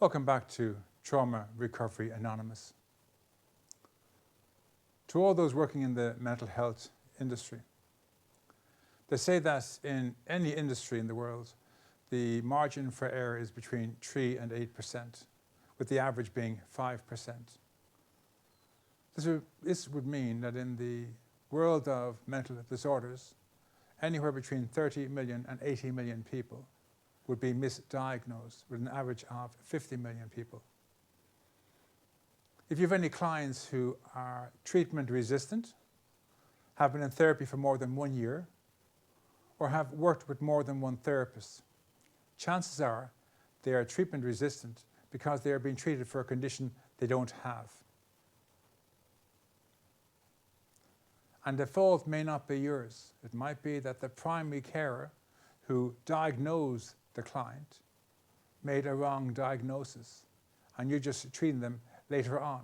Welcome back to Trauma Recovery Anonymous. To all those working in the mental health industry, they say that in any industry in the world, the margin for error is between 3 and 8%, with the average being 5%. This would mean that in the world of mental disorders, anywhere between 30 million and 80 million people would be misdiagnosed, with an average of 50 million people. If you have any clients who are treatment resistant, have been in therapy for more than 1 year, or have worked with more than one therapist, chances are they are treatment resistant because they are being treated for a condition they don't have. And the fault may not be yours. It might be that the primary carer who diagnosed the client made a wrong diagnosis and you're just treating them later on.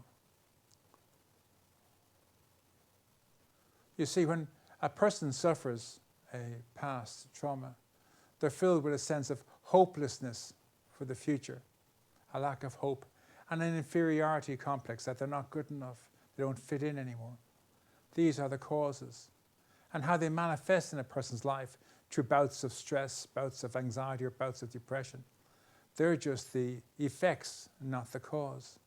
You see, when a person suffers a past trauma, they're filled with a sense of hopelessness for the future, a lack of hope, and an inferiority complex that they're not good enough, they don't fit in anymore. These are the causes. And how they manifest in a person's life through bouts of stress, bouts of anxiety, or bouts of depression. They're just the effects, not the cause.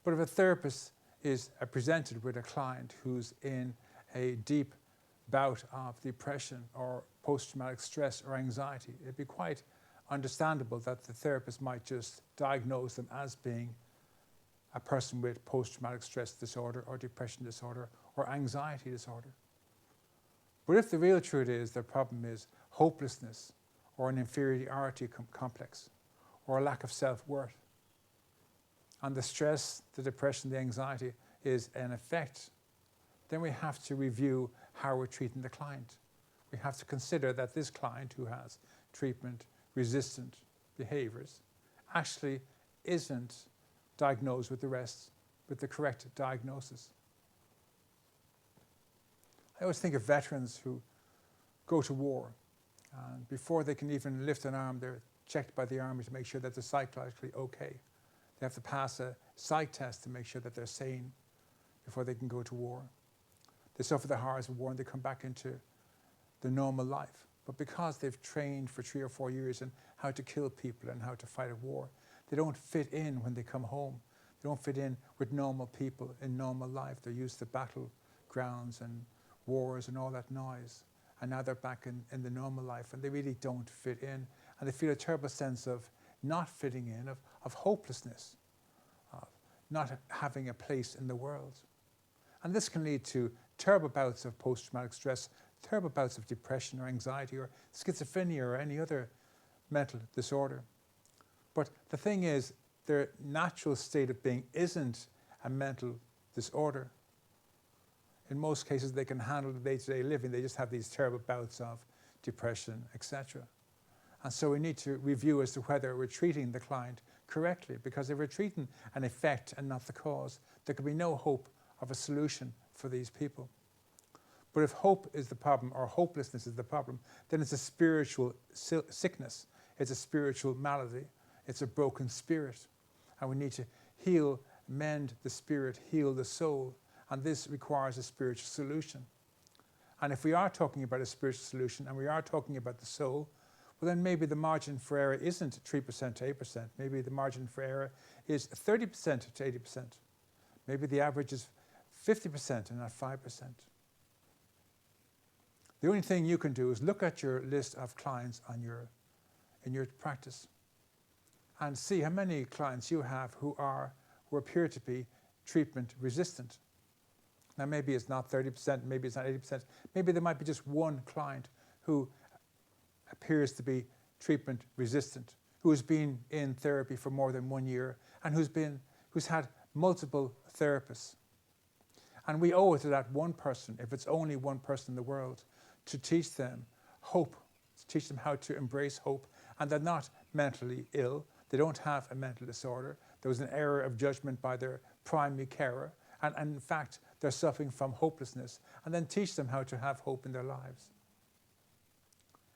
But if a therapist is presented with a client who's in a deep bout of depression or post-traumatic stress or anxiety, it'd be quite understandable that the therapist might just diagnose them as being a person with post-traumatic stress disorder or depression disorder or anxiety disorder. But if the real truth is their problem is hopelessness or an inferiority complex or a lack of self-worth, and the stress, the depression, the anxiety is an effect, then we have to review how we're treating the client. We have to consider that this client who has treatment-resistant behaviours actually isn't diagnosed with the correct diagnosis. I always think of veterans who go to war, and before they can even lift an arm, they're checked by the army to make sure that they're psychologically okay. They have to pass a psych test to make sure that they're sane before they can go to war. They suffer the horrors of war and they come back into their normal life. But because they've trained for 3 or 4 years in how to kill people and how to fight a war, they don't fit in when they come home. They don't fit in with normal people in normal life. They're used to battlegrounds and wars and all that noise. And now they're back in the normal life and they really don't fit in. And they feel a terrible sense of not fitting in, of hopelessness, of not having a place in the world. And this can lead to terrible bouts of post-traumatic stress, terrible bouts of depression or anxiety or schizophrenia or any other mental disorder. But the thing is, their natural state of being isn't a mental disorder. In most cases, they can handle the day-to-day living. They just have these terrible bouts of depression, etc. And so we need to review as to whether we're treating the client correctly, because if we're treating an effect and not the cause, there can be no hope of a solution for these people. But if hope is the problem, or hopelessness is the problem, then it's a spiritual sickness. It's a spiritual malady. It's a broken spirit. And we need to heal, mend the spirit, heal the soul. And this requires a spiritual solution. And if we are talking about a spiritual solution and we are talking about the soul, well then maybe the margin for error isn't 3% to 8%. Maybe the margin for error is 30% to 80%. Maybe the average is 50% and not 5%. The only thing you can do is look at your list of clients in your practice and see how many clients you have who appear to be treatment resistant. Now maybe it's not 30%, maybe it's not 80%, maybe there might be just one client who appears to be treatment resistant, who has been in therapy for more than 1 year and who's had multiple therapists. And we owe it to that one person, if it's only one person in the world, to teach them hope, to teach them how to embrace hope, and they're not mentally ill, they don't have a mental disorder, there was an error of judgment by their primary carer, and in fact they're suffering from hopelessness, and then teach them how to have hope in their lives.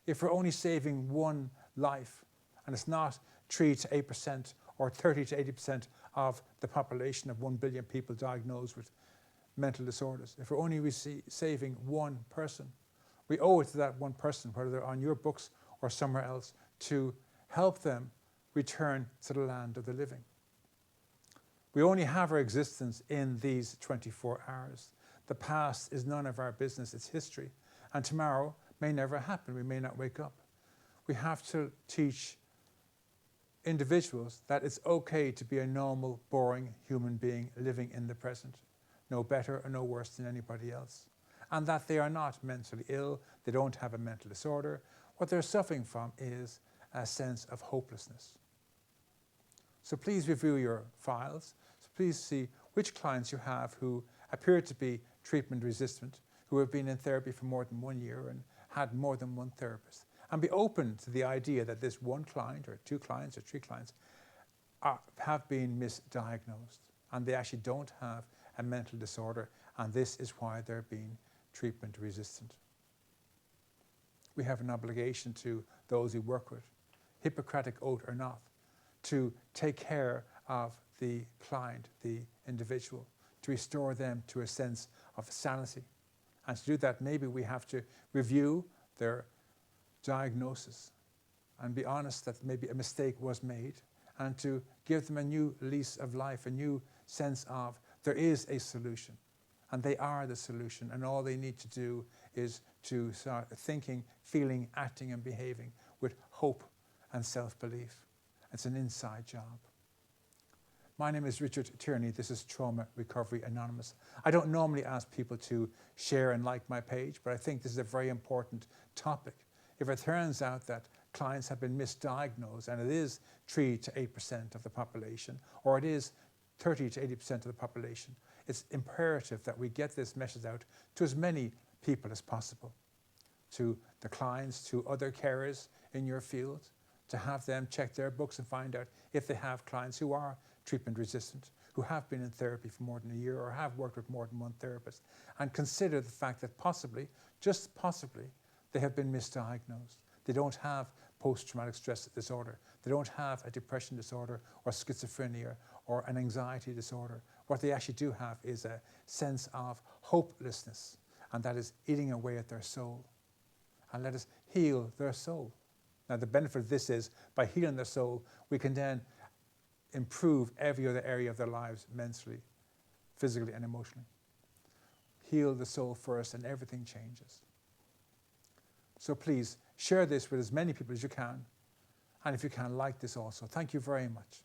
If we're only saving one life, and it's not 3 to 8% or 30 to 80% of the population of 1 billion people diagnosed with mental disorders. If we're only saving one person, we owe it to that one person, whether they're on your books or somewhere else, to help them return to the land of the living. We only have our existence in these 24 hours. The past is none of our business, it's history. And tomorrow may never happen, we may not wake up. We have to teach individuals that it's okay to be a normal, boring human being living in the present, no better or no worse than anybody else. And that they are not mentally ill, they don't have a mental disorder. What they're suffering from is a sense of hopelessness. So please review your files. So please see which clients you have who appear to be treatment resistant, who have been in therapy for more than 1 year and had more than one therapist. And be open to the idea that this one client or two clients or three clients have been misdiagnosed and they actually don't have a mental disorder, and this is why they're being treatment resistant. We have an obligation to those we work with, Hippocratic oath or not, to take care of the client, the individual, to restore them to a sense of sanity. And to do that, maybe we have to review their diagnosis and be honest that maybe a mistake was made, and to give them a new lease of life, a new sense of there is a solution and they are the solution, and all they need to do is to start thinking, feeling, acting and behaving with hope and self-belief. It's an inside job. My name is Richard Tierney. This is Trauma Recovery Anonymous. I don't normally ask people to share and like my page, but I think this is a very important topic. If it turns out that clients have been misdiagnosed, and it is 3 to 8% of the population, or it is 30 to 80% of the population, it's imperative that we get this message out to as many people as possible, to the clients, to other carers in your field, to have them check their books and find out if they have clients who are treatment resistant, who have been in therapy for more than a year or have worked with more than one therapist, and consider the fact that possibly, just possibly, they have been misdiagnosed. They don't have post-traumatic stress disorder. They don't have a depression disorder or schizophrenia or an anxiety disorder. What they actually do have is a sense of hopelessness, and that is eating away at their soul. And let us heal their soul. Now, the benefit of this is, by healing their soul, we can then improve every other area of their lives mentally, physically, and emotionally. Heal the soul first, and everything changes. So please share this with as many people as you can. And if you can, like this also. Thank you very much.